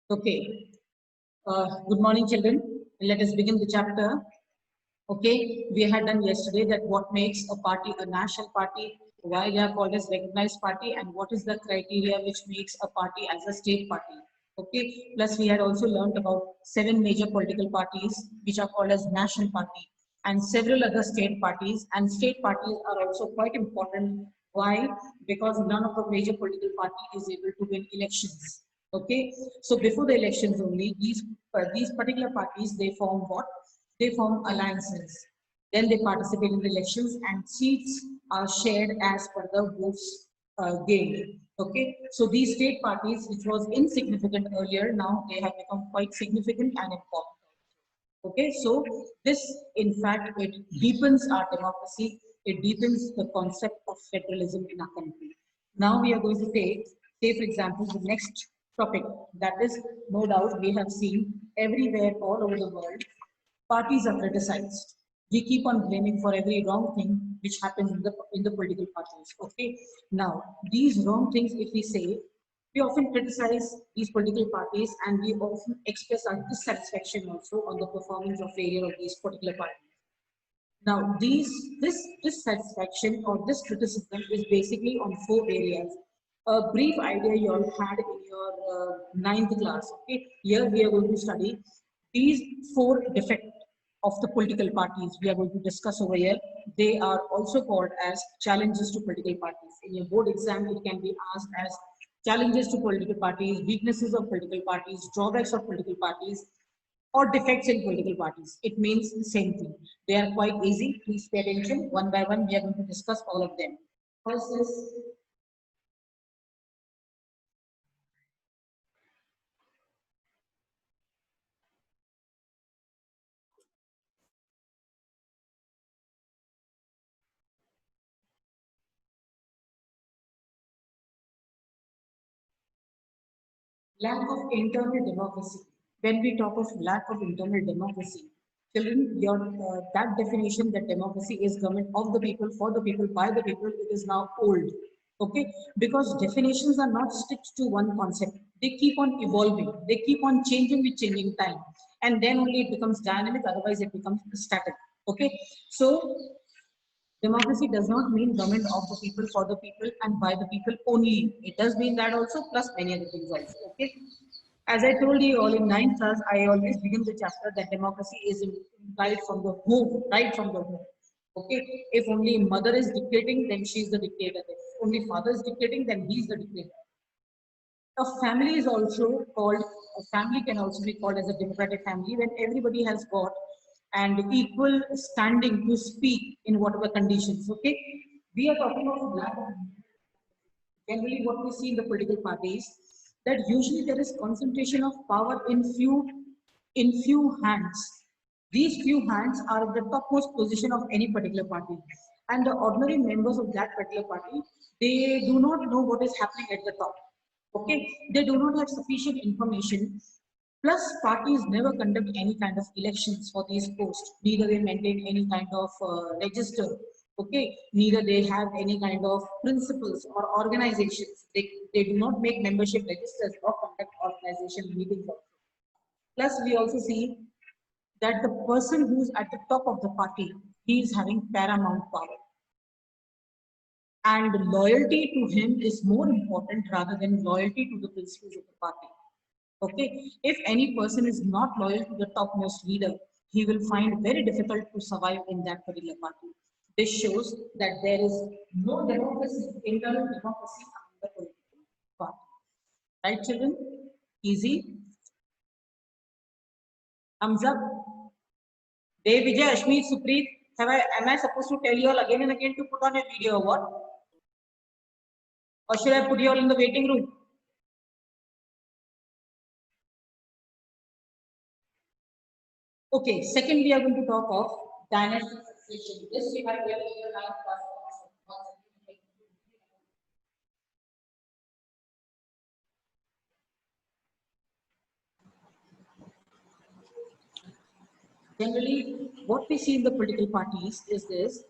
Okay. Good morning, children. Let us begin the chapter. Okay. We had done yesterday that what makes a party a national party, why they are called as recognized party, and what is the criteria which makes a party as a state party. Okay. Plus, we had also learned about 7 major political parties which are called as national party, and several other state parties. And state parties are also quite important. Why? Because none of the major political party is able to win elections. Okay, so before the elections only, these particular parties, they form what? They form alliances. Then they participate in the elections, and seats are shared as per the votes gained. Okay, so these state parties, which was insignificant earlier, now they have become quite significant and important. Okay, so this, in fact, it deepens our democracy. It deepens the concept of federalism in our country. Now we are going to take, say for example, the next topic. That is, no doubt, we have seen everywhere, all over the world, parties are criticized. We keep on blaming for every wrong thing which happens in the political parties. Okay. Now, these wrong things, if we say, we often criticize these political parties, and we often express our dissatisfaction also on the performance or failure of these particular parties. Now, this dissatisfaction or this criticism is basically on 4 areas. A brief idea you all had in your ninth class. Okay, here we are going to study these 4 defects of the political parties. We are going to discuss over here. They are also called as challenges to political parties. In your board exam, it can be asked as challenges to political parties, weaknesses of political parties, drawbacks of political parties, or defects in political parties. It means the same thing. They are quite easy. Please pay attention. One by one, we are going to discuss all of them. First is lack of internal democracy. When we talk of lack of internal democracy, children, your that definition that democracy is government of the people, for the people, by the people, it is now old. Okay, because definitions are not stick to one concept. They keep on evolving. They keep on changing with changing time, and then only it becomes dynamic. Otherwise, it becomes static. Okay, so democracy does not mean government of the people, for the people, and by the people only. It does mean that also, plus many other things also. Okay. As I told you all in ninth class, I always begin the chapter that democracy is right from the home, right from the home. Okay. If only mother is dictating, then she is the dictator. If only father is dictating, then he is the dictator. A family is also called, a family can also be called as a democratic family when everybody has got and equal standing to speak in whatever conditions. Okay, we are talking about black. Generally, what we see in the political parties, that usually there is concentration of power in few hands. These few hands are the topmost position of any particular party, and the ordinary members of that particular party, they do not know what is happening at the top. Okay, they do not have sufficient information. Plus, parties never conduct any kind of elections for these posts. Neither they maintain any kind of register. Okay, neither they have any kind of principles or organizations. They do not make membership registers or conduct organization meetings. Plus, we also see that the person who's at the top of the party, he is having paramount power. And loyalty to him is more important rather than loyalty to the principles of the party. Okay, if any person is not loyal to the topmost leader, he will find very difficult to survive in that particular party. This shows that there is no democracy, internal democracy among the political party. Right, children? Easy. Thumbs up. Dev, Vijay, Ashmeet, Supreet, am I supposed to tell you all again and again to put on a video or what? Or should I put you all in the waiting room? Okay, second we are going to talk of dynastic succession. This we have here in your ninth class. Generally, what we see in the political parties is this,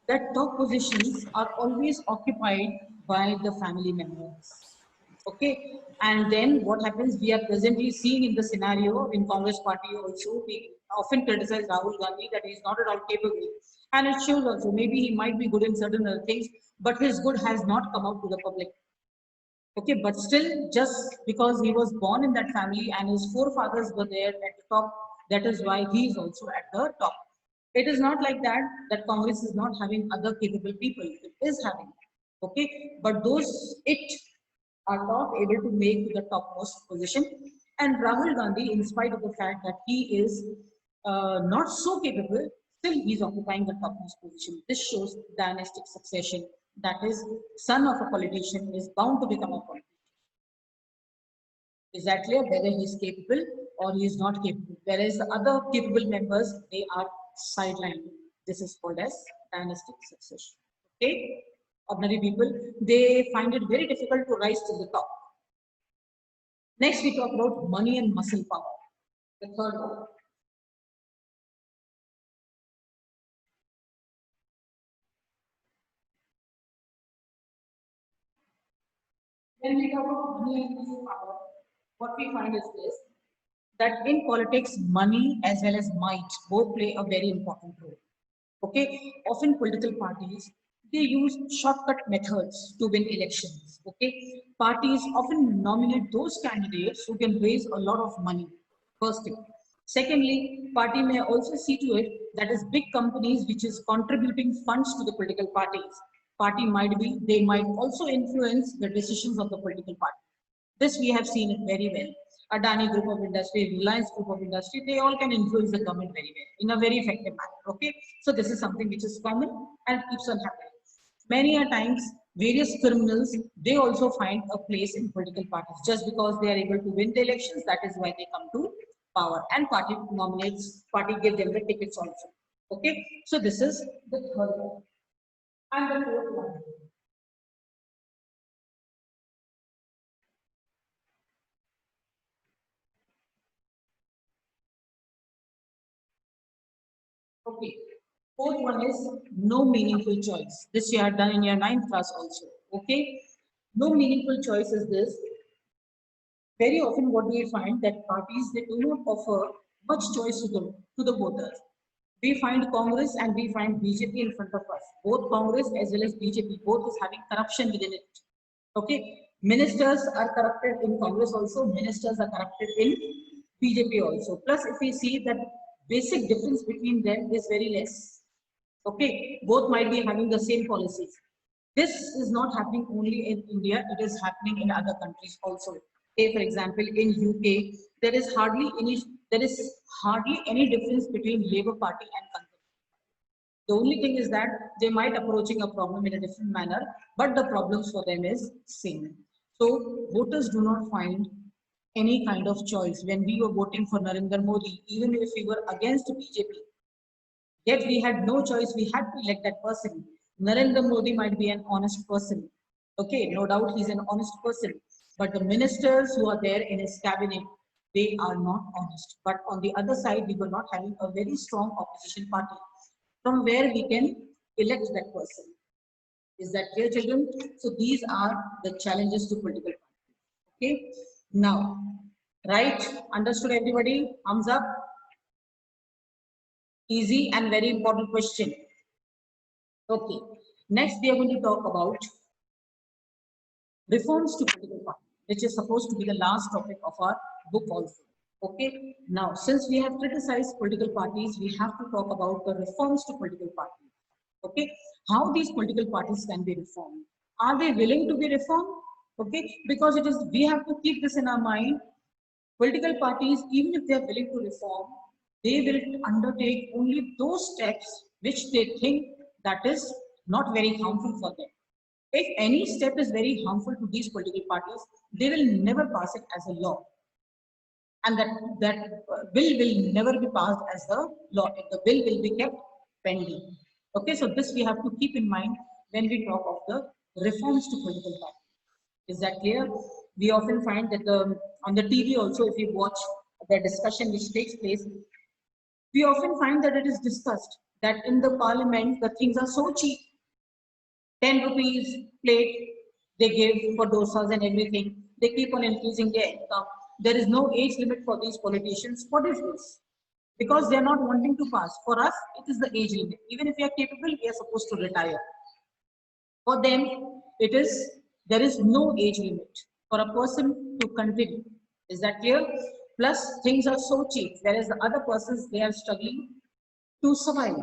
that top positions are always occupied by the family members. Okay, And then what happens, we are presently seeing in the scenario in Congress party also, we often criticize Rahul Gandhi that he is not at all capable. And it shows also, maybe he might be good in certain other things, but his good has not come out to the public. Okay, but still, just because he was born in that family and his forefathers were there at the top, that is why he is also at the top. It is not like that, that Congress is not having other capable people. It is having. Okay, but those it are not able to make the topmost position. And Rahul Gandhi, in spite of the fact that he is not so capable, still he is occupying the topmost position. This shows dynastic succession. That is, son of a politician is bound to become a politician. Is that clear? Whether he is capable or he is not capable. Whereas the other capable members, they are sidelined. This is called as dynastic succession. Okay? Ordinary people, they find it very difficult to rise to the top. Next, we talk about money and muscle power. The third one. When we talk about money and muscle power, what we find is this, that in politics, money as well as might both play a very important role. Okay, often political parties, they use shortcut methods to win elections. Okay, parties often nominate those candidates who can raise a lot of money. First thing. Secondly, party may also see to it that is big companies which is contributing funds to the political parties. Party might be, they might also influence the decisions of the political party. This we have seen it very well. Adani Group of Industry, Reliance Group of Industry, they all can influence the government very well in a very effective manner. Okay, so this is something which is common and keeps on happening. Many a times, various criminals, they also find a place in political parties just because they are able to win the elections. That is why they come to power, and party nominates, party give them the tickets also. Okay, so this is the third one. And the fourth one. Okay. Fourth one is no meaningful choice. This you have done in your ninth class also. Okay. No meaningful choice is this. Very often what we find that parties, they do not offer much choice to the voters. We find Congress and we find BJP in front of us. Both Congress as well as BJP, both is having corruption within it. Okay. Ministers are corrupted in Congress also. Ministers are corrupted in BJP also. Plus, if we see that basic difference between them is very less. Okay, both might be having the same policies. This is not happening only in India, it is happening in other countries also. Say, for example, in UK, there is hardly any difference between Labour Party and Conservative. The only thing is that they might approaching a problem in a different manner, but the problems for them is same. So voters do not find any kind of choice. When we were voting for Narendra Modi, even if we were against BJP, yet we had no choice. We had to elect that person. Narendra Modi might be an honest person. Okay, no doubt he's an honest person. But the ministers who are there in his cabinet, they are not honest. But on the other side, we were not having a very strong opposition party from where we can elect that person. Is that clear, children? So these are the challenges to political parties. Okay. Now, right? Understood everybody? Thumbs up. Easy and very important question. Okay. Next, we are going to talk about reforms to political parties, which is supposed to be the last topic of our book also. Okay. Now, since we have criticized political parties, we have to talk about the reforms to political parties. Okay. How these political parties can be reformed. Are they willing to be reformed? Okay. Because it is, we have to keep this in our mind. Political parties, even if they are willing to reform, they will undertake only those steps which they think that is not very harmful for them. If any step is very harmful to these political parties, they will never pass it as a law. And that bill will never be passed as a law. The bill will be kept pending. Okay, so this we have to keep in mind when we talk of the reforms to political parties. Is that clear? We often find that on the TV also, if you watch the discussion which takes place, we often find that it is discussed that in the parliament, the things are so cheap. 10 rupees plate they give for dosas and everything. they keep on increasing their income. There is no age limit for these politicians. What is this? Because they are not wanting to pass. For us, it is the age limit. Even if we are capable, we are supposed to retire. For them, it is there is no age limit for a person to continue. Is that clear? Plus, things are so cheap, whereas the other persons they are struggling to survive.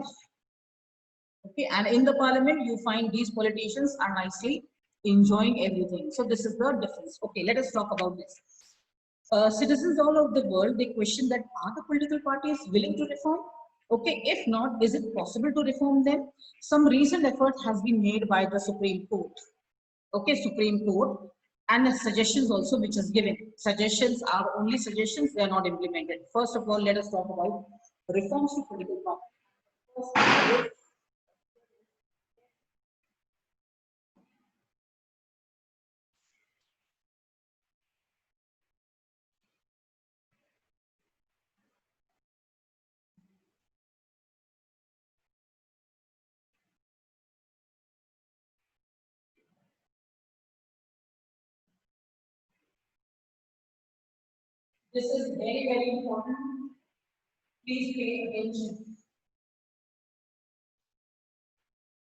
Okay, and in the parliament, you find these politicians are nicely enjoying everything. So this is the difference. Okay, let us talk about this. Citizens all over the world, they question that are the political parties willing to reform? Okay, if not, is it possible to reform them? Some recent effort has been made by the Supreme Court. Okay, Supreme Court, and the suggestions also which is given. Suggestions are only suggestions, they are not implemented. First of all, let us talk about reforms to political parties. This is very, very important. Please pay attention.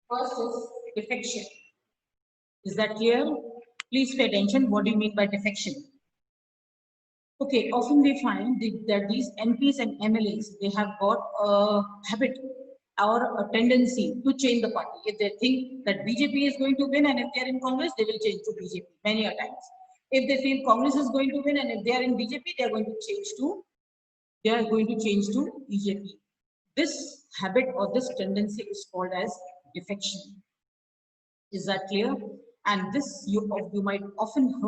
First is defection. Is that clear? Please pay attention. What do you mean by defection? Okay, often we find that these MPs and MLAs, they have got a habit or a tendency to change the party. If they think that BJP is going to win and if they are in Congress, they will change to BJP many a times. If they feel Congress is going to win and if they are in BJP, they are going to change to BJP. This habit or this tendency is called as defection. Is that clear? And this you might often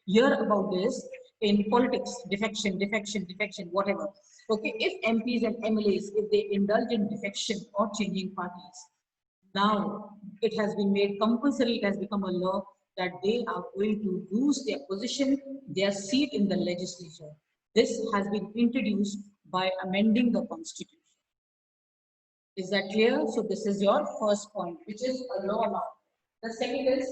hear about this in politics, defection, whatever. Okay, if MPs and MLAs, if they indulge in defection or changing parties, now it has been made compulsory, it has become a law that they are going to lose their position, their seat in the legislature. This has been introduced by amending the constitution. Is that clear? So this is your first point, which is a law now. The second is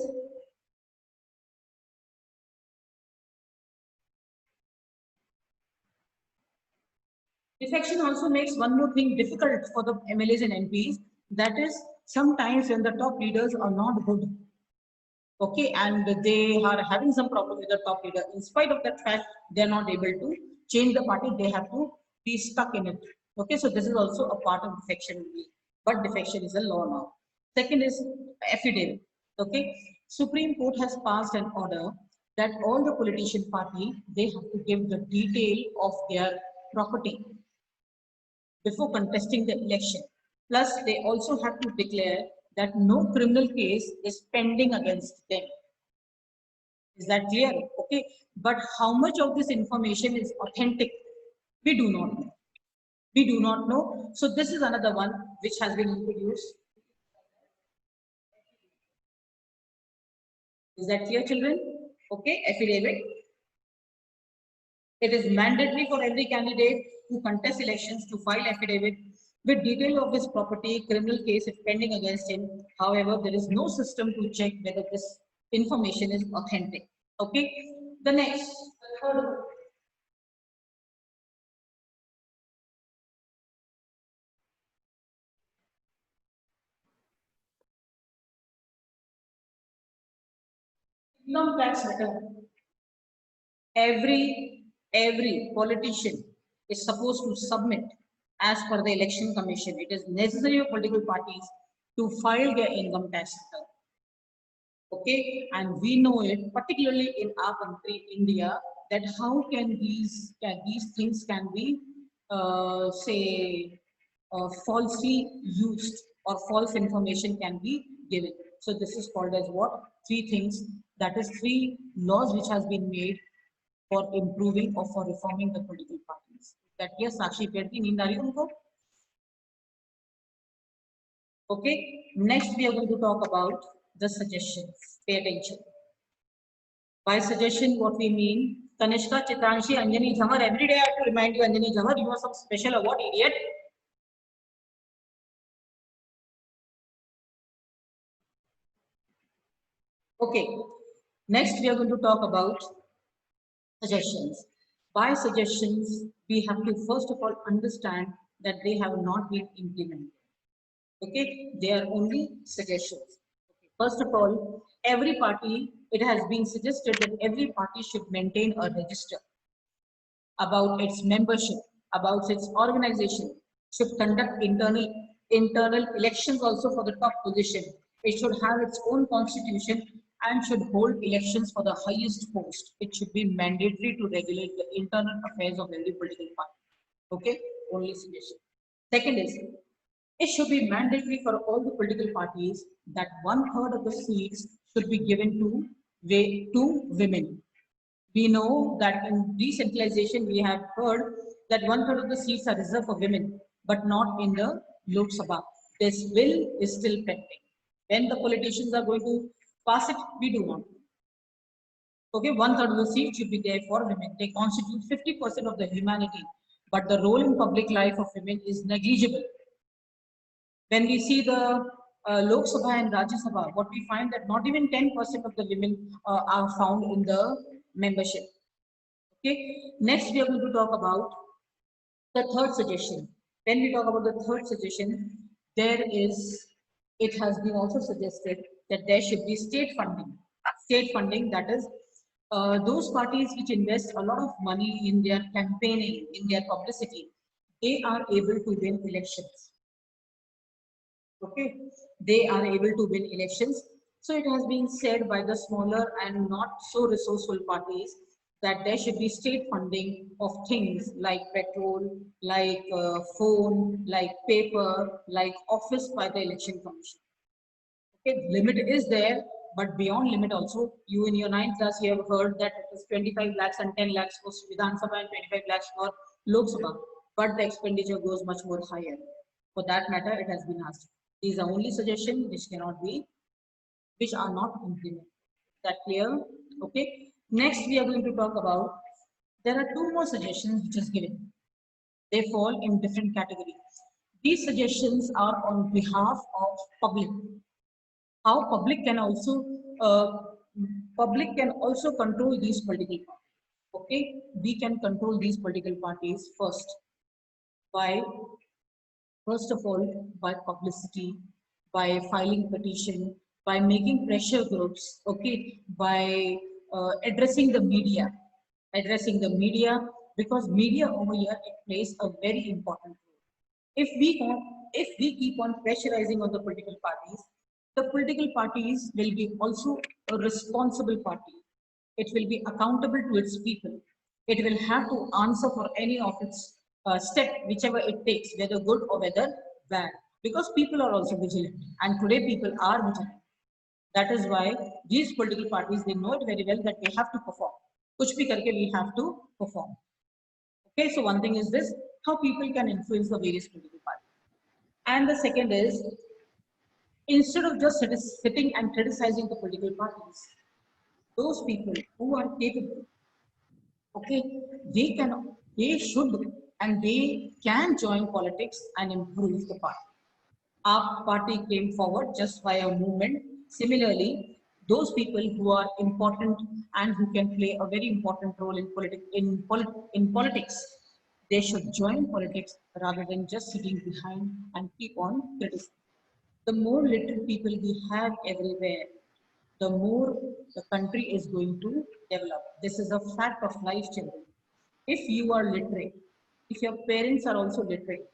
defection also makes one more thing difficult for the MLAs and MPs. That is sometimes when the top leaders are not good. Okay, and they are having some problem with the top leader. In spite of that fact, they are not able to change the party. They have to be stuck in it. Okay, so this is also a part of defection. But defection is a law now. Second is affidavit. Okay, Supreme Court has passed an order that all the politician party they have to give the detail of their property before contesting the election. Plus, they also have to declare that no criminal case is pending against them. Is that clear? Okay. But how much of this information is authentic? We do not know. We do not know. So this is another one which has been introduced. Is that clear, children? Okay, affidavit. It is mandatory for every candidate who contests elections to file affidavit with detail of his property, criminal case if pending against him. However, there is no system to check whether this information is authentic. Okay. The next, the third. Income tax return. Every politician is supposed to submit as per the election commission. It is necessary for political parties to file their income tax return. Okay, and we know it particularly in our country, India, that how can these things can be say falsely used or false information can be given. So this is called as what? Three things. That is three laws which has been made for improving or for reforming the political parties. That yes, Sakshi Perti, need unko? Okay, next we are going to talk about the suggestions. Pay attention. By suggestion, what we mean, Kanishka, Chitranshi, Anjani Jhamar. Every day I have to remind you, Anjani Jhamar, you are some special award, idiot. Okay, next we are going to talk about suggestions. By suggestions, we have to first of all understand that they have not been implemented. Okay, they are only suggestions. First of all, every party, it has been suggested that every party should maintain a register about its membership, about its organization, should conduct internal elections also for the top position. It should have its own constitution and should hold elections for the highest post. It should be mandatory to regulate the internal affairs of every political party. Okay, only suggestion. Second is, it should be mandatory for all the political parties that 1/3 of the seats should be given to women. We know that in decentralization, we have heard that 1/3 of the seats are reserved for women, but not in the Lok Sabha. This bill is still pending. When the politicians are going to pass it, we do not. Okay, 1/3 of the seats should be there for women. They constitute 50% of the humanity, but the role in public life of women is negligible. When we see the Lok Sabha and Rajya Sabha, what we find that not even 10% of the women are found in the membership. Okay, next we are going to talk about the third suggestion. When we talk about the third suggestion, it has been also suggested that there should be state funding. State funding, that is, those parties which invest a lot of money in their campaigning, in their publicity, they are able to win elections. Okay, they are able to win elections. So it has been said by the smaller and not so resourceful parties that there should be state funding of things like petrol, like phone, like paper, like office by the election commission. Okay, limit is there, but beyond limit also, you in your 9th class, you have heard that it is 25 lakhs and 10 lakhs for Vidhan Sabha and 25 lakhs for Lok Sabha, but the expenditure goes much more higher. For that matter, it has been asked. These are only suggestions which are not implemented. Is that clear? Okay. Next, we are going to talk about, there are two more suggestions which is given. They fall in different categories. These suggestions are on behalf of public. How public can also control these political parties. Okay, we can control these political parties by first of all by publicity, by filing petition, by making pressure groups, okay, by addressing the media, because media over here, it plays a very important role. If we if we keep on pressurizing on the political parties will be also a responsible party. It will be accountable to its people. It will have to answer for any of its step, whichever it takes, whether good or whether bad. Because people are also vigilant, and today people are vigilant. That is why these political parties, they know it very well that they have to perform. Kuch bhi karke we have to perform. Okay, so one thing is this, how people can influence the various political parties. And the second is, instead of just sitting and criticizing the political parties, those people who are capable, okay, they should, and they can join politics and improve the party. Our party came forward just by a movement. Similarly, those people who are important and who can play a very important role in politics, they should join politics rather than just sitting behind and keep on criticizing. The more literate people we have everywhere, the more the country is going to develop. This is a fact of life, children. If you are literate, if your parents are also literate,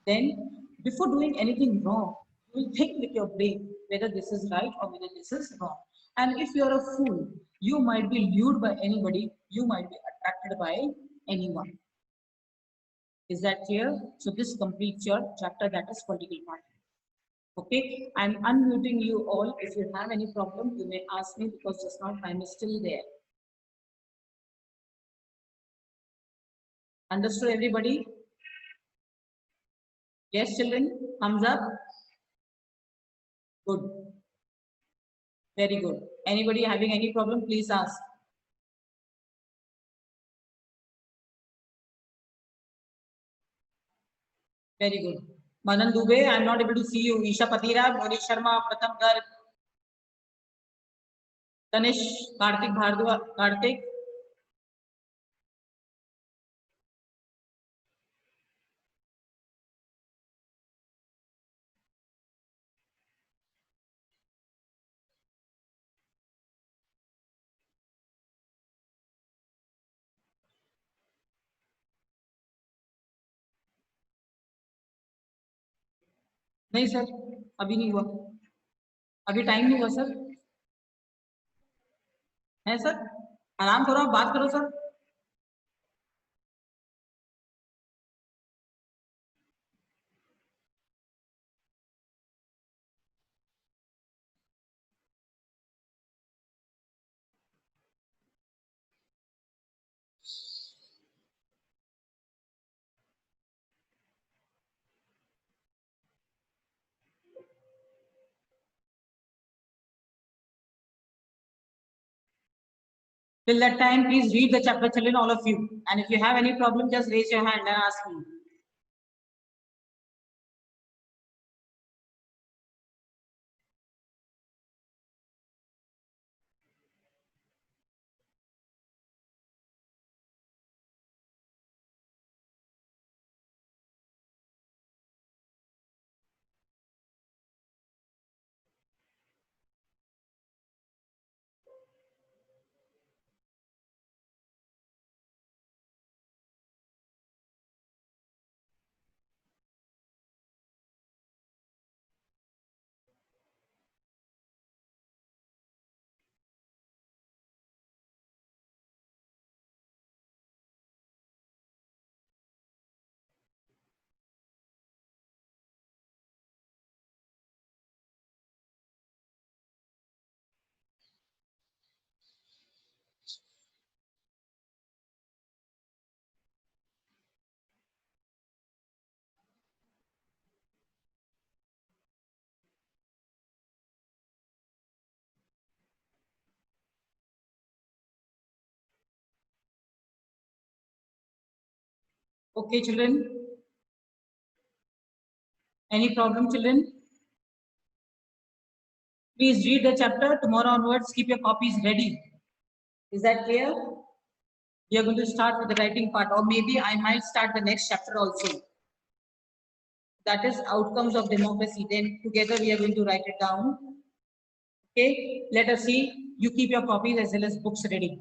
then before doing anything wrong, you will think with your brain whether this is right or whether this is wrong. And if you're a fool, you might be lured by anybody, you might be attracted by anyone. Is that clear? So this completes your chapter, that is political party. Okay, I'm unmuting you all. If you have any problem, you may ask me because just now time is still there. Understood, everybody? Yes, children, thumbs up. Good. Very good. Anybody having any problem, please ask. Very good. Manan Dubey, I'm not able to see you. Isha Patira, Monish Sharma, Pratham Garg, Tanish, Kartik Bhardwaj, Kartik. नहीं sir, अभी नहीं हुआ, अभी time नहीं हुआ sir. है sir, आराम करो, आप बात करो sir. Till that time, please read the chapter, children, all of you. And if you have any problem, just raise your hand and ask me. Okay, children. Any problem, children? Please read the chapter. Tomorrow onwards, keep your copies ready. Is that clear? We are going to start with the writing part, or maybe I might start the next chapter also. That is outcomes of democracy. Then together we are going to write it down. Okay, let us see. You keep your copies as well as books ready.